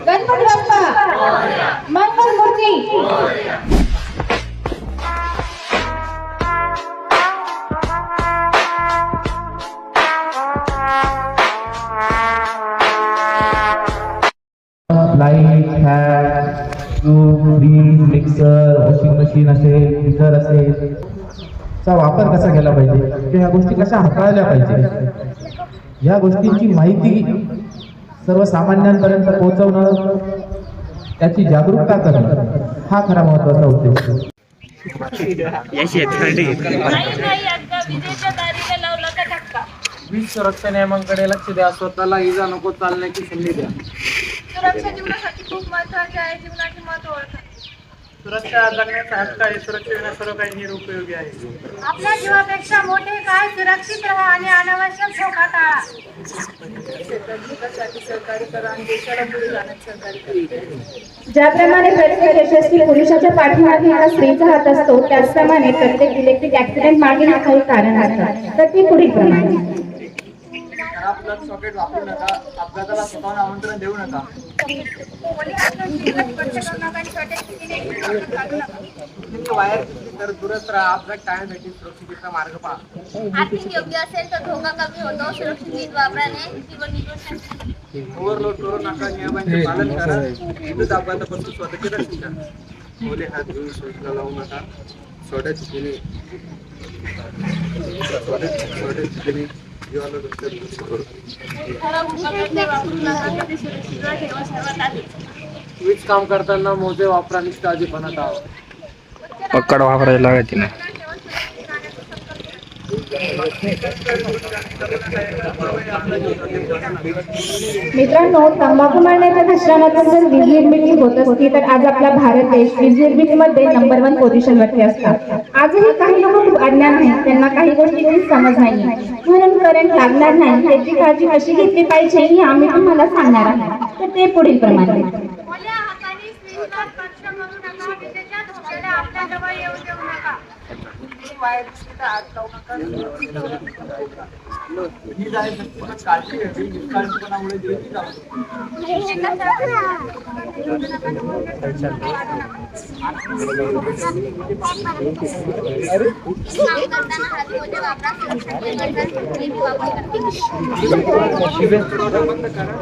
Ganpati Bappa Mangal Murti light, fan, fridge, mixer, washing machine असेल, heater असेल चा वापर कसा केला पाहिजे किंवा ह्या गोष्टी कशा हाताळल्या पाहिजे या गोष्टींची माहिती सर्वसामान्यांपर्यंत पोहोचवणं, त्याची जागरूकता करणं हा खरा महत्त्वाचा उद्देश. वीज सुरक्षा नियमांकडे लक्ष द्या. स्वतःला इजा नको चालण्याची संधी द्या. सुरक्षा जीवनासाठी खूप महत्त्वाची आहे. जीवनाचे महत्त्व ओळखा. सुरक्षा जगण्याचा हक्क आहे. सुरक्षेविना सर्व काही निरुपयोगी आहे. आपल्या जीवापेक्षा मोठे काय? सुरक्षित राहा आणि अनावश्यक धोका टाळा. सहकार्य करा आणि देशाला पुढे जाण्यात सहकार्य करा. ज्याप्रमाणे प्रत्येक यशस्वी पुरुषाच्या पाठीमागे एका स्त्रीचा हात असतो, त्याचप्रमाणे प्रत्येक इलेक्ट्रिक ऍक्सिडेंट मागे काही कारण असतात. तर ती पुढील प्रमाणे. खराब सॉकेट वापरू नका. अपघाताला स्वतःहून आमंत्रण देऊ नका. वायर तर दुरच राहा. अपघात टाळण्यासाठी सुरक्षिततेचा मार्ग पहा. आर्थिक योग्य असेल तर धोका कमी होतो. सुरक्षित वीज वापराने जीवन निरोगी. ओव्हरलोड करू नका. नियमांचे पालन करा. विद्युत अपघातापासून स्वतःची रक्षण करा. ओले हात घेऊन शोषला लावू नका. सोड्याची केली जीवाला वीज काम करताना मोजे वापरा आणि काळजीपणा टाळा. पकड वापरायला लागायची नाही. मित्रांनो, तंबाखू मारण्याच्या मिश्रणातून जर वीज निर्मिती होत असती तर आज आपला भारत देश वीज निर्मितीमध्ये नंबर 1 पोझिशनवरती असता. आजही काही लोक खूप अज्ञान आहेत. त्यांना काही गोष्टींची समज नाही, म्हणून करंट लागणार नाही त्याची काळजी कशी घेतली पाहिजे हे आम्ही तुम्हाला सांगणार आहोत. तर ते पुढील प्रमाणे. ओल्या हाताने स्त्रीला स्पर्श करू नका. विजेच्या धोक्याला आपल्या जवळ येऊ देऊ नका. वायर दिसली तर हात लावू नका. वीज आहे पण काळजी घ्यावी. निष्काळजीपणामुळे देवी जाऊ. काम करताना हात मोजे वापरा. सुरक्षित वापर. बंद करा.